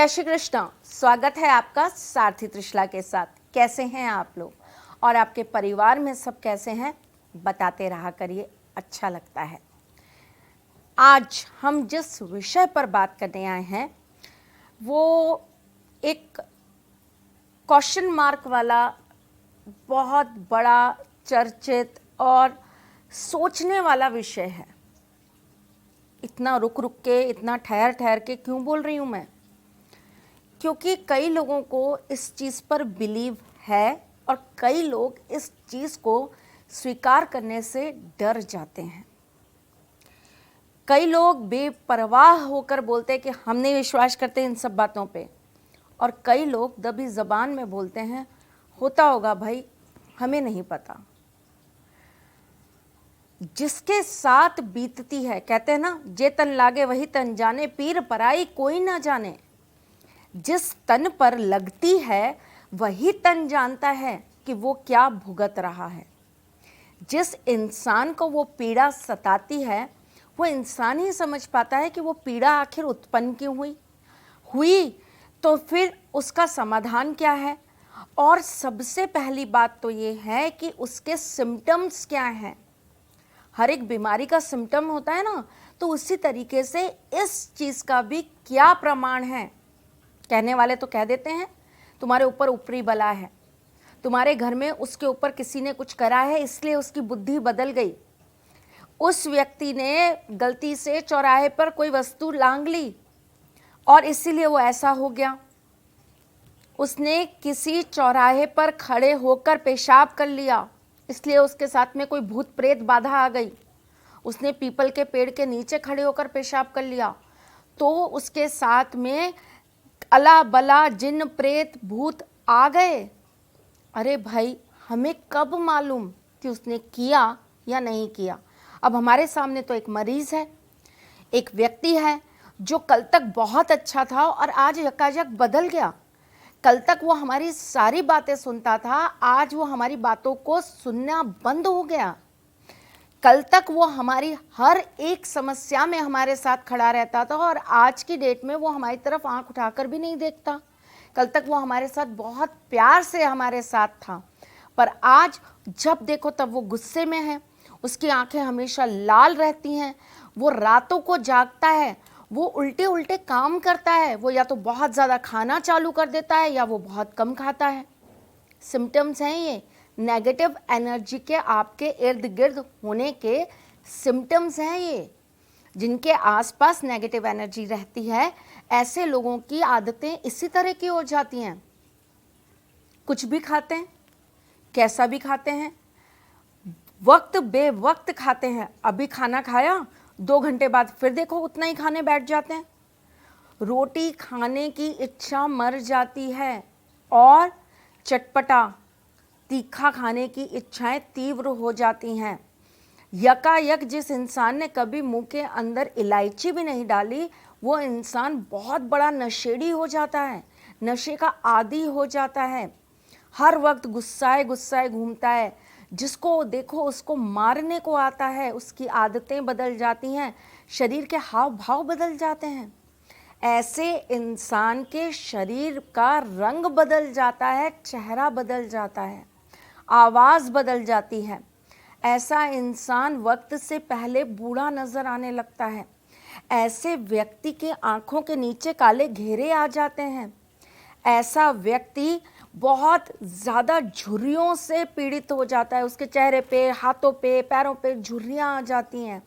जय श्री कृष्ण। स्वागत है आपका सारथी त्रिशला के साथ। कैसे हैं आप लोग और आपके परिवार में सब कैसे हैं, बताते रहा करिए, अच्छा लगता है। आज हम जिस विषय पर बात करने आए हैं वो एक क्वेश्चन मार्क वाला बहुत बड़ा चर्चित और सोचने वाला विषय है। इतना रुक रुक के, इतना ठहर ठहर के क्यों बोल रही हूँ मैं? क्योंकि कई लोगों को इस चीज़ पर बिलीव है और कई लोग इस चीज़ को स्वीकार करने से डर जाते हैं। कई लोग बेपरवाह होकर बोलते हैं कि हम नहीं विश्वास करते इन सब बातों पे, और कई लोग दबी ज़बान में बोलते हैं होता होगा भाई, हमें नहीं पता। जिसके साथ बीतती है, कहते हैं ना, जे तन लागे वही तन जाने, पीर पराई कोई ना जाने। जिस तन पर लगती है वही तन जानता है कि वो क्या भुगत रहा है। जिस इंसान को वो पीड़ा सताती है वो इंसान ही समझ पाता है कि वो पीड़ा आखिर उत्पन्न क्यों हुई तो फिर उसका समाधान क्या है। और सबसे पहली बात तो ये है कि उसके सिम्टम्स क्या हैं। हर एक बीमारी का सिम्टम होता है ना, तो उसी तरीके से इस चीज़ का भी क्या प्रमाण है। कहने वाले तो कह देते हैं तुम्हारे ऊपर ऊपरी बला है, तुम्हारे घर में उसके ऊपर किसी ने कुछ करा है इसलिए उसकी बुद्धि बदल गई, उस व्यक्ति ने गलती से चौराहे पर कोई वस्तु लांघ ली और इसीलिए वो ऐसा हो गया, उसने किसी चौराहे पर खड़े होकर पेशाब कर लिया इसलिए उसके साथ में कोई भूत प्रेत बाधा आ गई, उसने पीपल के पेड़ के नीचे खड़े होकर पेशाब कर लिया तो उसके साथ में अला बला जिन प्रेत भूत आ गए। अरे भाई, हमें कब मालूम कि उसने किया या नहीं किया। अब हमारे सामने तो एक मरीज है, एक व्यक्ति है जो कल तक बहुत अच्छा था और आज यकायक बदल गया। कल तक वो हमारी सारी बातें सुनता था, आज वो हमारी बातों को सुनना बंद हो गया। कल तक वो हमारी हर एक समस्या में हमारे साथ खड़ा रहता था और आज की डेट में वो हमारी तरफ आंख उठाकर भी नहीं देखता। कल तक वो हमारे साथ बहुत प्यार से हमारे साथ था, पर आज जब देखो तब वो गुस्से में है, उसकी आंखें हमेशा लाल रहती हैं, वो रातों को जागता है, वो उल्टे उल्टे काम करता है, वो या तो बहुत ज़्यादा खाना चालू कर देता है या वो बहुत कम खाता है। सिम्टम्स हैं ये, नेगेटिव एनर्जी के आपके इर्द गिर्द होने के सिम्टम्स हैं ये। जिनके आसपास नेगेटिव एनर्जी रहती है ऐसे लोगों की आदतें इसी तरह की हो जाती हैं। कुछ भी खाते हैं, कैसा भी खाते हैं, वक्त बेवक्त खाते हैं। अभी खाना खाया, 2 घंटे बाद फिर देखो उतना ही खाने बैठ जाते हैं। रोटी खाने की इच्छा मर जाती है और चटपटा तीखा खाने की इच्छाएं तीव्र हो जाती हैं। यकायक जिस इंसान ने कभी मुंह के अंदर इलायची भी नहीं डाली वो इंसान बहुत बड़ा नशेड़ी हो जाता है, नशे का आदी हो जाता है, हर वक्त गुस्साए गुस्साए घूमता है, जिसको देखो उसको मारने को आता है, उसकी आदतें बदल जाती हैं, शरीर के हाव भाव बदल जाते हैं। ऐसे इंसान के शरीर का रंग बदल जाता है, चेहरा बदल जाता है, आवाज़ बदल जाती है। ऐसा इंसान वक्त से पहले बूढ़ा नज़र आने लगता है। ऐसे व्यक्ति के आँखों के नीचे काले घेरे आ जाते हैं। ऐसा व्यक्ति बहुत ज़्यादा झुर्रियों से पीड़ित हो जाता है, उसके चेहरे पे, हाथों पे, पैरों पे झुर्रियाँ आ जाती हैं।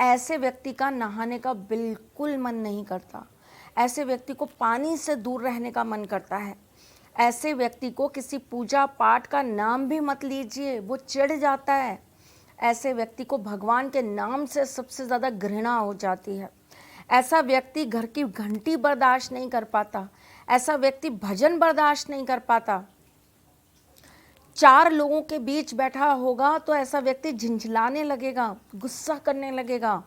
ऐसे व्यक्ति का नहाने का बिल्कुल मन नहीं करता। ऐसे व्यक्ति को पानी से दूर रहने का मन करता है। ऐसे व्यक्ति को किसी पूजा पाठ का नाम भी मत लीजिए, वो चिढ़ जाता है। ऐसे व्यक्ति को भगवान के नाम से सबसे ज़्यादा घृणा हो जाती है। ऐसा व्यक्ति घर की घंटी बर्दाश्त नहीं कर पाता। ऐसा व्यक्ति भजन बर्दाश्त नहीं कर पाता। 4 लोगों के बीच बैठा होगा तो ऐसा व्यक्ति झिंझलाने लगेगा, गुस्सा करने लगेगा।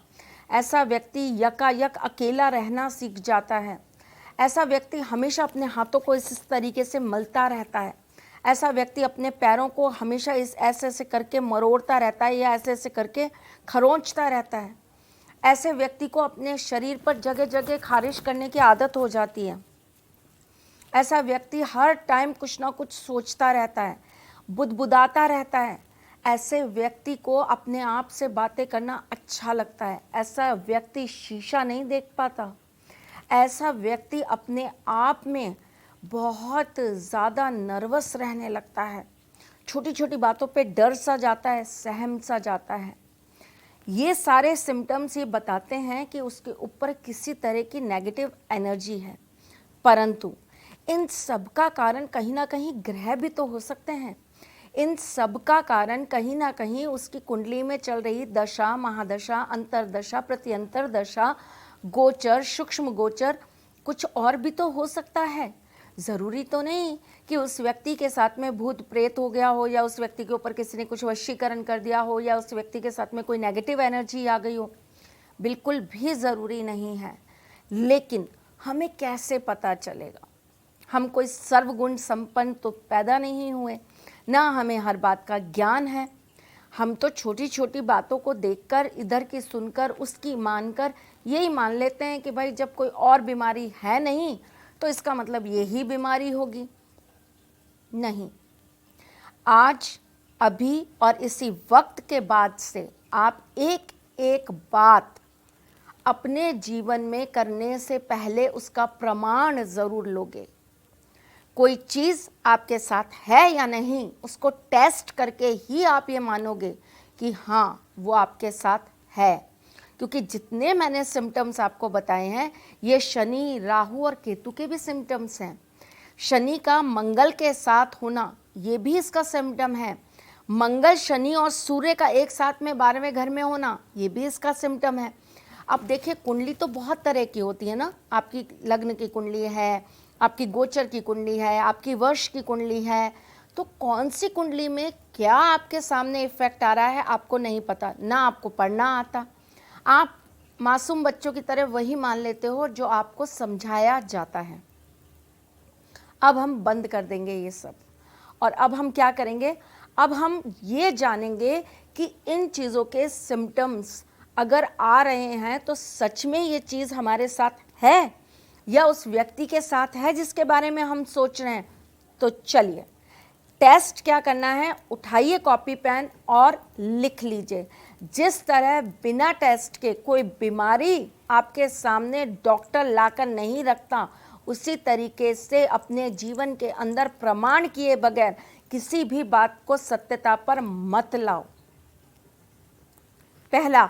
ऐसा व्यक्ति यकायक अकेला रहना सीख जाता है। ऐसा व्यक्ति हमेशा अपने हाथों को इस तरीके से मलता रहता है। ऐसा व्यक्ति अपने पैरों को हमेशा ऐसे ऐसे करके मरोड़ता रहता है या ऐसे ऐसे करके खरोंचता रहता है। ऐसे व्यक्ति को अपने शरीर पर जगह जगह खारिश करने की आदत हो जाती है। ऐसा व्यक्ति हर टाइम कुछ ना कुछ सोचता रहता है, बुदबुदाता रहता है। ऐसे व्यक्ति को अपने आप से बातें करना अच्छा लगता है। ऐसा व्यक्ति शीशा नहीं देख पाता। ऐसा व्यक्ति अपने आप में बहुत ज़्यादा नर्वस रहने लगता है। छोटी छोटी बातों पे डर सा जाता है, सहम सा जाता है। ये सारे सिम्टम्स ये बताते हैं कि उसके ऊपर किसी तरह की नेगेटिव एनर्जी है। परंतु इन सब का कारण कहीं ना कहीं ग्रह भी तो हो सकते हैं। इन सब का कारण कहीं ना कहीं उसकी कुंडली में चल रही दशा, महादशा, अंतरदशा, प्रत्यंतर दशा, गोचर, सूक्ष्म गोचर, कुछ और भी तो हो सकता है। ज़रूरी तो नहीं कि उस व्यक्ति के साथ में भूत प्रेत हो गया हो, या उस व्यक्ति के ऊपर किसी ने कुछ वशीकरण कर दिया हो, या उस व्यक्ति के साथ में कोई नेगेटिव एनर्जी आ गई हो। बिल्कुल भी ज़रूरी नहीं है। लेकिन हमें कैसे पता चलेगा? हम कोई सर्वगुण संपन्न तो पैदा नहीं हुए, ना हमें हर बात का ज्ञान है। हम तो छोटी छोटी बातों को देखकर, इधर की सुनकर, उसकी मानकर यही मान लेते हैं कि भाई जब कोई और बीमारी है नहीं तो इसका मतलब यही बीमारी होगी। नहीं, आज, अभी और इसी वक्त के बाद से आप एक एक बात अपने जीवन में करने से पहले उसका प्रमाण ज़रूर लोगे। कोई चीज़ आपके साथ है या नहीं, उसको टेस्ट करके ही आप ये मानोगे कि हाँ वो आपके साथ है। क्योंकि जितने मैंने सिम्टम्स आपको बताए हैं, ये शनि, राहु और केतु के भी सिम्टम्स हैं। शनि का मंगल के साथ होना, ये भी इसका सिम्टम है। मंगल, शनि और सूर्य का एक साथ में 12वें घर में होना, ये भी इसका सिम्टम है। अब देखिए, कुंडली तो बहुत तरह की होती है ना। आपकी लग्न की कुंडली है, आपकी गोचर की कुंडली है, आपकी वर्ष की कुंडली है। तो कौन सी कुंडली में क्या आपके सामने इफेक्ट आ रहा है आपको नहीं पता, ना आपको पढ़ना आता। आप मासूम बच्चों की तरह वही मान लेते हो जो आपको समझाया जाता है। अब हम बंद कर देंगे ये सब, और अब हम क्या करेंगे? अब हम ये जानेंगे कि इन चीज़ों के सिम्टम्स अगर आ रहे हैं तो सच में ये चीज़ हमारे साथ है या उस व्यक्ति के साथ है जिसके बारे में हम सोच रहे हैं। तो चलिए, टेस्ट क्या करना है, उठाइए कॉपी पेन और लिख लीजिए। जिस तरह बिना टेस्ट के कोई बीमारी आपके सामने डॉक्टर लाकर नहीं रखता, उसी तरीके से अपने जीवन के अंदर प्रमाण किए बगैर किसी भी बात को सत्यता पर मत लाओ। पहला,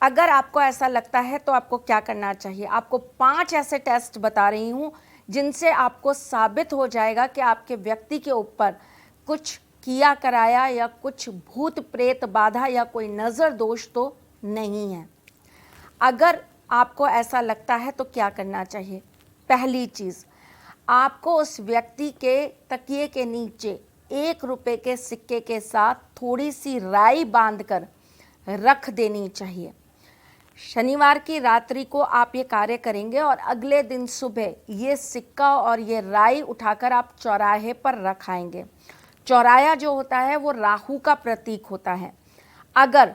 अगर आपको ऐसा लगता है तो आपको क्या करना चाहिए? आपको 5 ऐसे टेस्ट बता रही हूँ जिनसे आपको साबित हो जाएगा कि आपके व्यक्ति के ऊपर कुछ किया कराया या कुछ भूत प्रेत बाधा या कोई नज़र दोष तो नहीं है। अगर आपको ऐसा लगता है तो क्या करना चाहिए? पहली चीज़, आपको उस व्यक्ति के तकिए के नीचे 1 रुपए के सिक्के के साथ थोड़ी सी राई बांधकर रख देनी चाहिए। शनिवार की रात्रि को आप ये कार्य करेंगे और अगले दिन सुबह ये सिक्का और ये राई उठाकर आप चौराहे पर रखाएंगे। चौराया जो होता है वो राहु का प्रतीक होता है। अगर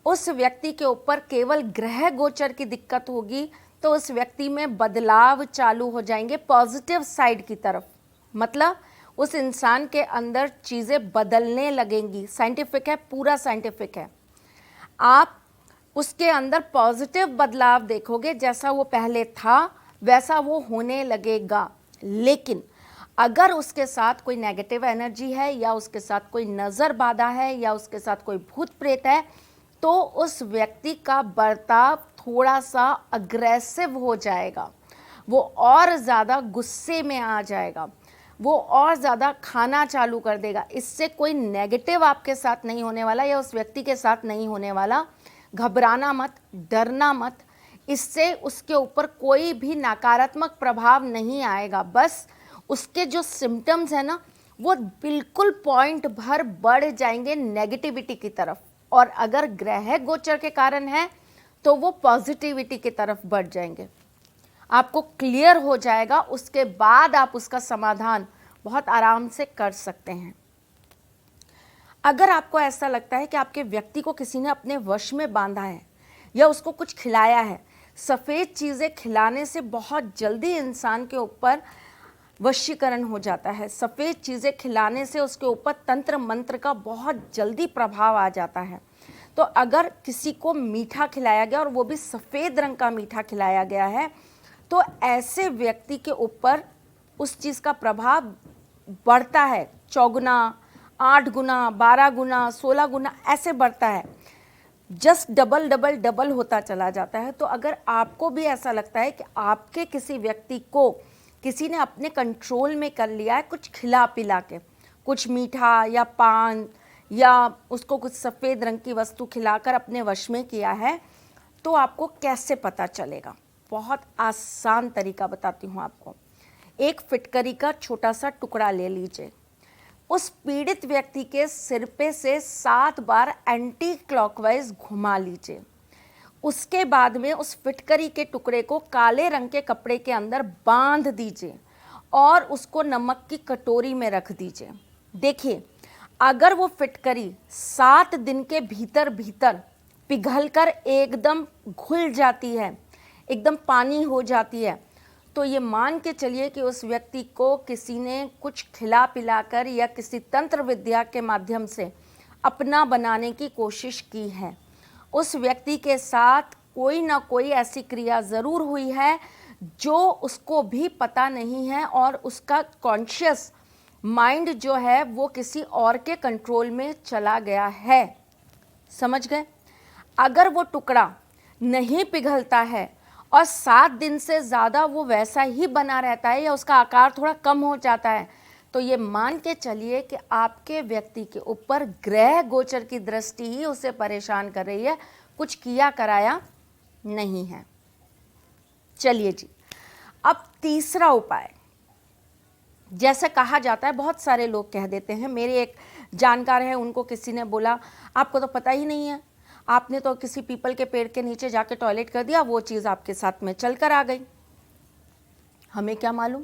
उस व्यक्ति के ऊपर केवल ग्रह गोचर की दिक्कत होगी तो उस व्यक्ति में बदलाव चालू हो जाएंगे पॉजिटिव साइड की तरफ। मतलब उस इंसान के अंदर चीज़ें बदलने लगेंगी। साइंटिफिक है, पूरा साइंटिफिक है। आप उसके अंदर पॉजिटिव बदलाव देखोगे, जैसा वो पहले था वैसा वो होने लगेगा। लेकिन अगर उसके साथ कोई नेगेटिव एनर्जी है या उसके साथ कोई नज़र बाधा है या उसके साथ कोई भूत प्रेत है तो उस व्यक्ति का बर्ताव थोड़ा सा अग्रेसिव हो जाएगा। वो और ज़्यादा गुस्से में आ जाएगा, वो और ज़्यादा खाना चालू कर देगा। इससे कोई नेगेटिव आपके साथ नहीं होने वाला या उस व्यक्ति के साथ नहीं होने वाला। घबराना मत, डरना मत। इससे उसके ऊपर कोई भी नकारात्मक प्रभाव नहीं आएगा। बस उसके जो सिम्टम्स है ना वो बिल्कुल पॉइंट भर बढ़ जाएंगे नेगेटिविटी की तरफ, और अगर ग्रह गोचर के कारण है तो वो पॉजिटिविटी की तरफ बढ़ जाएंगे। आपको क्लियर हो जाएगा, उसके बाद आप उसका समाधान बहुत आराम से कर सकते हैं। अगर आपको ऐसा लगता है कि आपके व्यक्ति को किसी ने अपने वश में बांधा है या उसको कुछ खिलाया है, सफ़ेद चीज़ें खिलाने से बहुत जल्दी इंसान के ऊपर वशीकरण हो जाता है। सफ़ेद चीज़ें खिलाने से उसके ऊपर तंत्र मंत्र का बहुत जल्दी प्रभाव आ जाता है। तो अगर किसी को मीठा खिलाया गया और वो भी सफ़ेद रंग का मीठा खिलाया गया है, तो ऐसे व्यक्ति के ऊपर उस चीज़ का प्रभाव बढ़ता है, चौगुना, 8 गुना, 12 गुना, 16 गुना ऐसे बढ़ता है, जस्ट डबल डबल डबल होता चला जाता है। तो अगर आपको भी ऐसा लगता है कि आपके किसी व्यक्ति को किसी ने अपने कंट्रोल में कर लिया है, कुछ खिला पिला के, कुछ मीठा या पान या उसको कुछ सफ़ेद रंग की वस्तु खिलाकर अपने वश में किया है, तो आपको कैसे पता चलेगा? बहुत आसान तरीका बताती हूँ आपको। एक फिटकरी का छोटा सा टुकड़ा ले लीजिए, उस पीड़ित व्यक्ति के सिर पे से 7 बार एंटी क्लॉकवाइज घुमा लीजिए। उसके बाद में उस फिटकरी के टुकड़े को काले रंग के कपड़े के अंदर बांध दीजिए और उसको नमक की कटोरी में रख दीजिए। देखिए, अगर वो फिटकरी 7 दिन के भीतर भीतर पिघलकर एकदम घुल जाती है, एकदम पानी हो जाती है, तो ये मान के चलिए कि उस व्यक्ति को किसी ने कुछ खिला पिलाकर या किसी तंत्र विद्या के माध्यम से अपना बनाने की कोशिश की है। उस व्यक्ति के साथ कोई ना कोई ऐसी क्रिया ज़रूर हुई है जो उसको भी पता नहीं है और उसका कॉन्शियस माइंड जो है वो किसी और के कंट्रोल में चला गया है। समझ गए? अगर वो टुकड़ा नहीं पिघलता है और 7 दिन से ज़्यादा वो वैसा ही बना रहता है या उसका आकार थोड़ा कम हो जाता है, तो ये मान के चलिए कि आपके व्यक्ति के ऊपर ग्रह गोचर की दृष्टि ही उसे परेशान कर रही है, कुछ किया कराया नहीं है। चलिए जी, अब तीसरा उपाय, जैसे कहा जाता है, बहुत सारे लोग कह देते हैं, मेरे एक जानकार है, उनको किसी ने बोला आपको तो पता ही नहीं है, आपने तो किसी पीपल के पेड़ के नीचे जाके टॉयलेट कर दिया, वो चीज़ आपके साथ में चल कर आ गई। हमें क्या मालूम?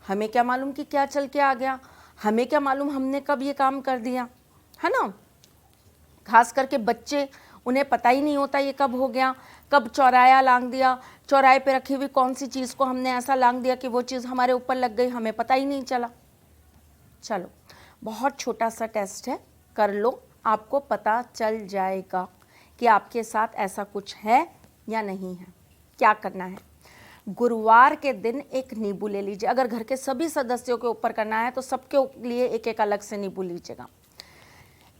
हमें क्या मालूम कि क्या चल के आ गया? हमें क्या मालूम हमने कब ये काम कर दिया, है ना? खास करके बच्चे, उन्हें पता ही नहीं होता ये कब हो गया, कब चौराया लांग दिया, चौराहे पे रखी हुई कौन सी चीज़ को हमने ऐसा लांग दिया कि वो चीज़ हमारे ऊपर लग गई, हमें पता ही नहीं चला। चलो, बहुत छोटा सा टेस्ट है, कर लो, आपको पता चल जाएगा कि आपके साथ ऐसा कुछ है या नहीं है। क्या करना है? गुरुवार के दिन एक नींबू ले लीजिए। अगर घर के सभी सदस्यों के ऊपर करना है तो सबके लिए एक एक अलग से नींबू लीजिएगा।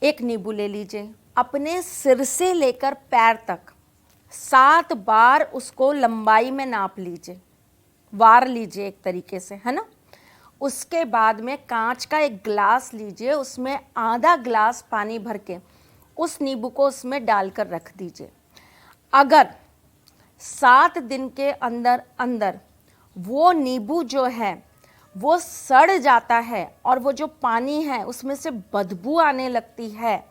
एक नींबू ले लीजिए, अपने सिर से लेकर पैर तक 7 बार उसको लंबाई में नाप लीजिए, वार लीजिए एक तरीके से, है ना? उसके बाद में कांच का एक ग्लास लीजिए, उसमें आधा ग्लास पानी भर के उस नींबू को उसमें डालकर रख दीजिए। अगर 7 दिन के अंदर अंदर वो नींबू जो है वो सड़ जाता है और वो जो पानी है उसमें से बदबू आने लगती है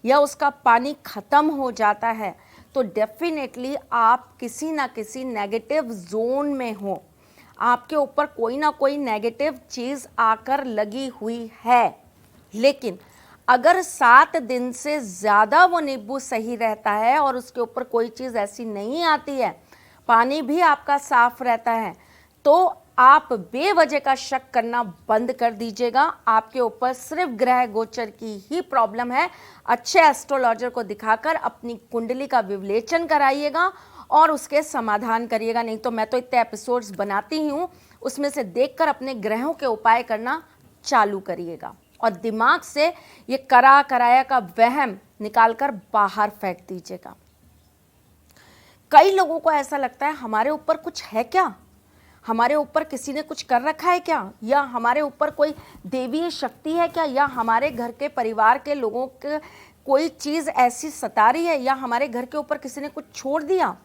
या उसका पानी ख़त्म हो जाता है, तो डेफिनेटली आप किसी ना किसी नेगेटिव जोन में हो, आपके ऊपर कोई ना कोई नेगेटिव चीज़ आकर लगी हुई है। लेकिन अगर 7 दिन से ज़्यादा वो नींबू सही रहता है और उसके ऊपर कोई चीज़ ऐसी नहीं आती है, पानी भी आपका साफ रहता है, तो आप बेवजह का शक करना बंद कर दीजिएगा। आपके ऊपर सिर्फ ग्रह गोचर की ही प्रॉब्लम है। अच्छे एस्ट्रोलॉजर को दिखाकर अपनी कुंडली का विश्लेषण कराइएगा और उसके समाधान करिएगा। नहीं तो मैं तो इतने एपिसोड्स बनाती ही हूँ, उसमें से देखकर अपने ग्रहों के उपाय करना चालू करिएगा और दिमाग से ये करा कराया का वहम निकालकर बाहर फेंक दीजिएगा। कई लोगों को ऐसा लगता है हमारे ऊपर कुछ है क्या, हमारे ऊपर किसी ने कुछ कर रखा है क्या, या हमारे ऊपर कोई देवीय शक्ति है क्या, या हमारे घर के परिवार के लोगों के कोई चीज़ ऐसी सता रही है, या हमारे घर के ऊपर किसी ने कुछ छोड़ दिया।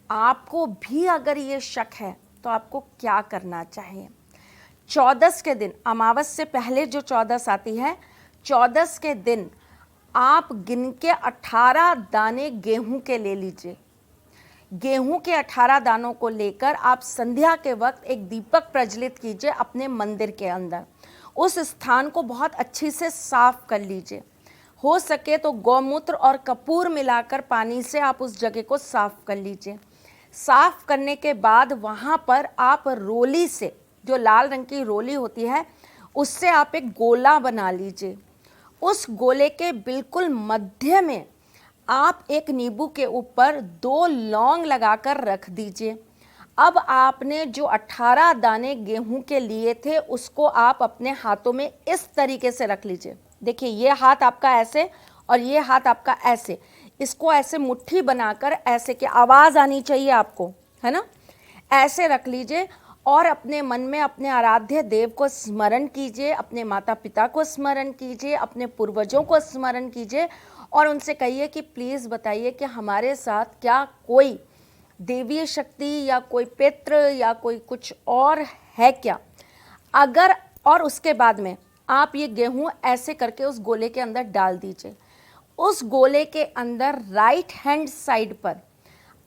आपको भी अगर ये शक है तो आपको क्या करना चाहिए? 14 के दिन, अमावस से पहले जो 14 आती है, 14 के दिन आप गिन के 18 दाने गेहूं के ले लीजिए। गेहूं के 18 दानों को लेकर आप संध्या के वक्त एक दीपक प्रज्वलित कीजिए अपने मंदिर के अंदर। उस स्थान को बहुत अच्छी से साफ कर लीजिए। हो सके तो गौमूत्र और कपूर मिलाकर पानी से आप उस जगह को साफ कर लीजिए। साफ करने के बाद वहाँ पर आप रोली से जो लाल रंग की रोली होती है, उससे आप एक गोला बना लीजिए। उस गोले के बिल्कुल मध्य में आप एक नींबू के ऊपर 2 लौंग लगाकर रख दीजिए। अब आपने जो 18 दाने गेहूं के लिए थे उसको आप अपने हाथों में इस तरीके से रख लीजिए। देखिए, ये हाथ आपका ऐसे और ये हाथ आपका ऐसे, इसको ऐसे मुट्ठी बनाकर ऐसे की आवाज़ आनी चाहिए आपको, है ना, ऐसे रख लीजिए और अपने मन में अपने आराध्य देव को स्मरण कीजिए, अपने माता पिता को स्मरण कीजिए, अपने पूर्वजों को स्मरण कीजिए और उनसे कहिए कि प्लीज़ बताइए कि हमारे साथ क्या कोई देवीय शक्ति या कोई पितृ या कोई कुछ और है क्या। अगर, और उसके बाद में आप ये गेहूं ऐसे करके उस गोले के अंदर डाल दीजिए। उस गोले के अंदर राइट हैंड साइड पर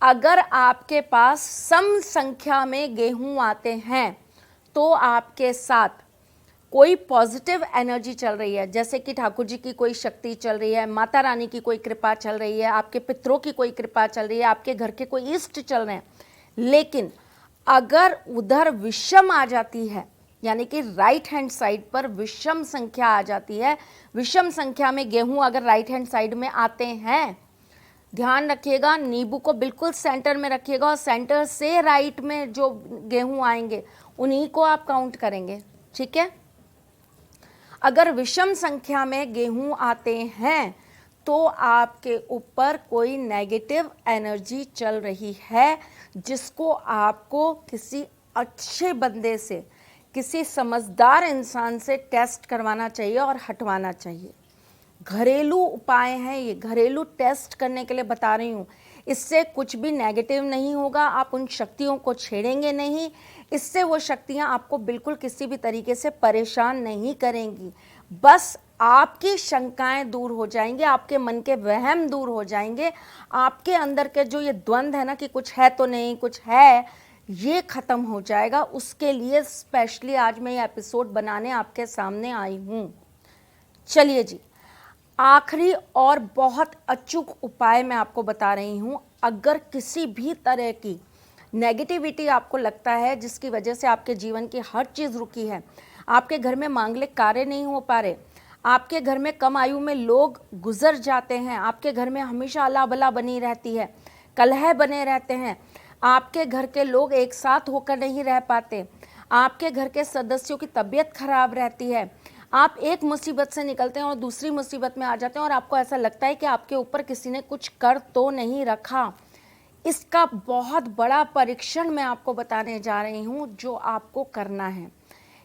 अगर आपके पास सम संख्या में गेहूं आते हैं तो आपके साथ कोई पॉजिटिव एनर्जी चल रही है, जैसे कि ठाकुर जी की कोई शक्ति चल रही है, माता रानी की कोई कृपा चल रही है, आपके पितरों की कोई कृपा चल रही है, आपके घर के कोई इष्ट चल रहे हैं। लेकिन अगर उधर विषम आ जाती है, यानी कि राइट हैंड साइड पर विषम संख्या आ जाती है, विषम संख्या में गेहूं अगर राइट हैंड साइड में आते हैं, ध्यान रखिएगा, नींबू को बिल्कुल सेंटर में रखिएगा और सेंटर से राइट में जो गेहूं आएंगे उन्हीं को आप काउंट करेंगे, ठीक है। अगर विषम संख्या में गेहूं आते हैं तो आपके ऊपर कोई नेगेटिव एनर्जी चल रही है, जिसको आपको किसी अच्छे बंदे से, किसी समझदार इंसान से टेस्ट करवाना चाहिए और हटवाना चाहिए। घरेलू उपाय हैं ये, घरेलू टेस्ट करने के लिए बता रही हूँ। इससे कुछ भी नेगेटिव नहीं होगा, आप उन शक्तियों को छेड़ेंगे नहीं, इससे वो शक्तियाँ आपको बिल्कुल किसी भी तरीके से परेशान नहीं करेंगी। बस आपकी शंकाएं दूर हो जाएंगी, आपके मन के वहम दूर हो जाएंगे, आपके अंदर के जो ये द्वंद्व है ना कि कुछ है तो नहीं कुछ है, ये ख़त्म हो जाएगा। उसके लिए स्पेशली आज मैं ये एपिसोड बनाने आपके सामने आई हूँ। चलिए जी, आखिरी और बहुत अचूक उपाय मैं आपको बता रही हूँ। अगर किसी भी तरह की नेगेटिविटी आपको लगता है जिसकी वजह से आपके जीवन की हर चीज़ रुकी है, आपके घर में मांगलिक कार्य नहीं हो पा रहे, आपके घर में कम आयु में लोग गुजर जाते हैं, आपके घर में हमेशा अला बला बनी रहती है, कलह बने रहते हैं, आपके घर के लोग एक साथ होकर नहीं रह पाते, आपके घर के सदस्यों की तबीयत खराब रहती है, आप एक मुसीबत से निकलते हैं और दूसरी मुसीबत में आ जाते हैं और आपको ऐसा लगता है कि आपके ऊपर किसी ने कुछ कर तो नहीं रखा। इसका बहुत बड़ा परीक्षण मैं आपको बताने जा रही हूँ जो आपको करना है।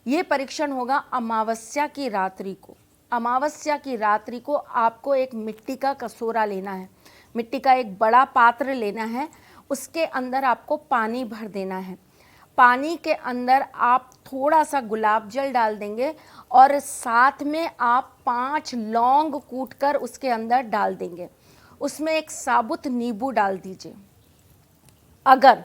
ये परीक्षण होगा अमावस्या की रात्रि को। अमावस्या की रात्रि को आपको एक मिट्टी का कटोरा लेना है, मिट्टी का एक बड़ा पात्र लेना है, उसके अंदर आपको पानी भर देना है। पानी के अंदर आप थोड़ा सा गुलाब जल डाल देंगे और साथ में आप 5 लौंग कूटकर उसके अंदर डाल देंगे। उसमें एक साबुत नींबू डाल दीजिए। अगर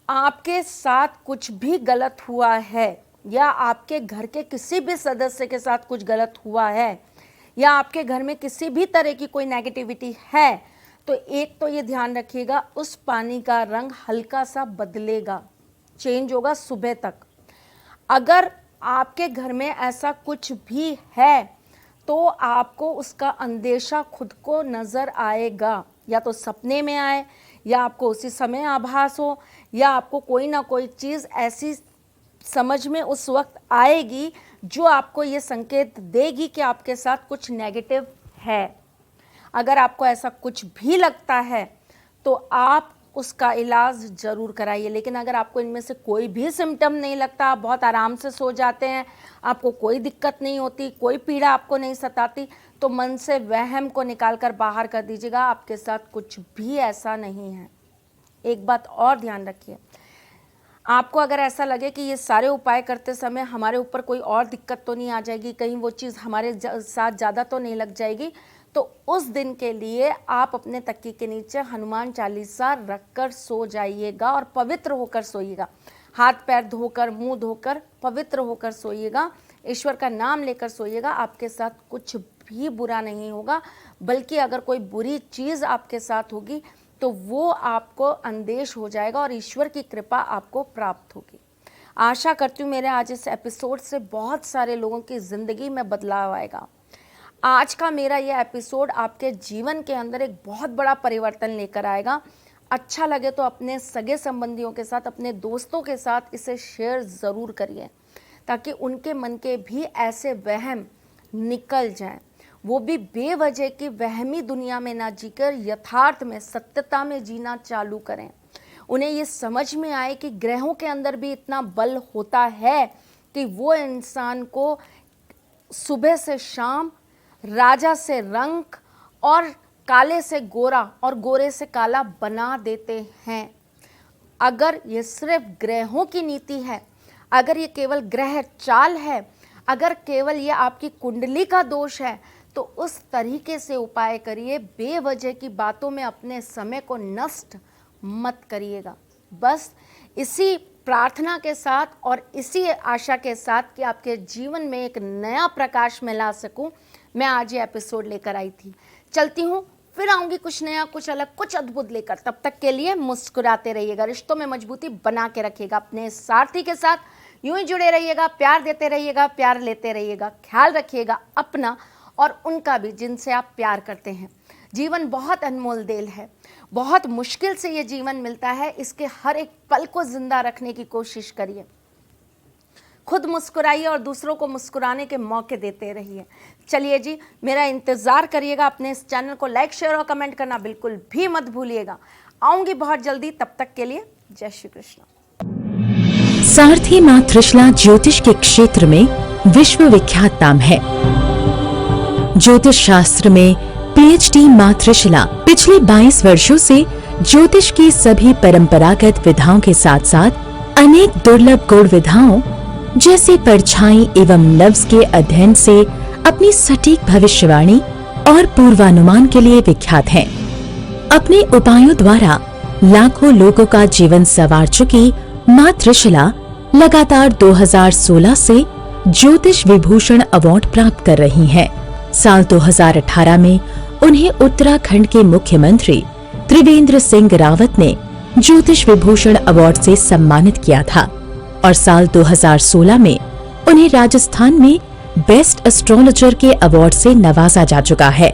आपके साथ कुछ भी गलत हुआ है या आपके घर के किसी भी सदस्य के साथ कुछ गलत हुआ है या आपके घर में किसी भी तरह की कोई नेगेटिविटी है, तो एक तो ये ध्यान रखिएगा, उस पानी का रंग हल्का सा बदलेगा, चेंज होगा सुबह तक। अगर आपके घर में ऐसा कुछ भी है तो आपको उसका अंदेशा खुद को नज़र आएगा, या तो सपने में आए या आपको उसी समय आभास हो या आपको कोई ना कोई चीज़ ऐसी समझ में उस वक्त आएगी जो आपको ये संकेत देगी कि आपके साथ कुछ नेगेटिव है। अगर आपको ऐसा कुछ भी लगता है तो आप उसका इलाज ज़रूर कराइए। लेकिन अगर आपको इनमें से कोई भी सिम्टम नहीं लगता, आप बहुत आराम से सो जाते हैं, आपको कोई दिक्कत नहीं होती, कोई पीड़ा आपको नहीं सताती, तो मन से वहम को निकाल कर बाहर कर दीजिएगा, आपके साथ कुछ भी ऐसा नहीं है। एक बात और ध्यान रखिए, आपको अगर ऐसा लगे कि ये सारे उपाय करते समय हमारे ऊपर कोई और दिक्कत तो नहीं आ जाएगी, कहीं वो चीज़ हमारे साथ ज़्यादा तो नहीं लग जाएगी, तो उस दिन के लिए आप अपने तकिए के नीचे हनुमान चालीसा रखकर सो जाइएगा और पवित्र होकर सोइएगा। हाथ पैर धोकर, मुंह धोकर, पवित्र होकर सोइएगा, ईश्वर का नाम लेकर सोइएगा। आपके साथ कुछ भी बुरा नहीं होगा, बल्कि अगर कोई बुरी चीज़ आपके साथ होगी तो वो आपको अंदेश हो जाएगा और ईश्वर की कृपा आपको प्राप्त होगी। आशा करती हूँ मेरे आज इस एपिसोड से बहुत सारे लोगों की ज़िंदगी में बदलाव आएगा। आज का मेरा ये एपिसोड आपके जीवन के अंदर एक बहुत बड़ा परिवर्तन लेकर आएगा। अच्छा लगे तो अपने सगे संबंधियों के साथ, अपने दोस्तों के साथ इसे शेयर ज़रूर करिए, ताकि उनके मन के भी ऐसे वहम निकल जाएं। वो भी बेवजह की वहमी दुनिया में ना जीकर यथार्थ में, सत्यता में जीना चालू करें। उन्हें ये समझ में आए कि ग्रहों के अंदर भी इतना बल होता है कि वो इंसान को सुबह से शाम, राजा से रंक और काले से गोरा और गोरे से काला बना देते हैं। अगर ये सिर्फ ग्रहों की नीति है, अगर ये केवल ग्रह चाल है, अगर केवल ये आपकी कुंडली का दोष है, तो उस तरीके से उपाय करिए। बेवजह की बातों में अपने समय को नष्ट मत करिएगा। बस इसी प्रार्थना के साथ और इसी आशा के साथ कि आपके जीवन में एक नया प्रकाश मैं ला सकूं, मैं आज ये एपिसोड लेकर आई थी। चलती हूँ, फिर आऊँगी कुछ नया, कुछ अलग, कुछ अद्भुत लेकर। तब तक के लिए मुस्कुराते रहिएगा, रिश्तों में मजबूती बना के रखिएगा, अपने सारथी के साथ यूं ही जुड़े रहिएगा, प्यार देते रहिएगा, प्यार लेते रहिएगा। ख्याल रखिएगा अपना और उनका भी जिनसे आप प्यार करते हैं। जीवन बहुत अनमोल देल है, बहुत मुश्किल से ये जीवन मिलता है। इसके हर एक पल को जिंदा रखने की कोशिश करिए। खुद मुस्कुराइए और दूसरों को मुस्कुराने के मौके देते रहिए। चलिए जी, मेरा इंतज़ार करिएगा। अपने इस चैनल को लाइक, शेयर और कमेंट करना बिल्कुल भी मत भूलिएगा। आऊँगी बहुत जल्दी, तब तक के लिए जय श्री कृष्ण। सारथी मां त्रिशला ज्योतिष के क्षेत्र में विश्वविख्यात नाम है। ज्योतिष शास्त्र में पीएचडी मां त्रिशला पिछले 22 वर्षों से ज्योतिष की सभी परंपरागत विधाओं के साथ साथ अनेक दुर्लभ गूढ़ विधाओं जैसे परछाई एवं नव्स के अध्ययन से अपनी सटीक भविष्यवाणी और पूर्वानुमान के लिए विख्यात हैं। अपने उपायों द्वारा लाखों लोगों का जीवन संवार चुकी मां त्रिशला लगातार 2016 से ज्योतिष विभूषण अवार्ड प्राप्त कर रही हैं। साल 2018 में उन्हें उत्तराखंड के मुख्यमंत्री त्रिवेंद्र सिंह रावत ने ज्योतिष विभूषण अवार्ड से सम्मानित किया था और साल 2016 में उन्हें राजस्थान में बेस्ट एस्ट्रोलॉजर के अवार्ड से नवाजा जा चुका है।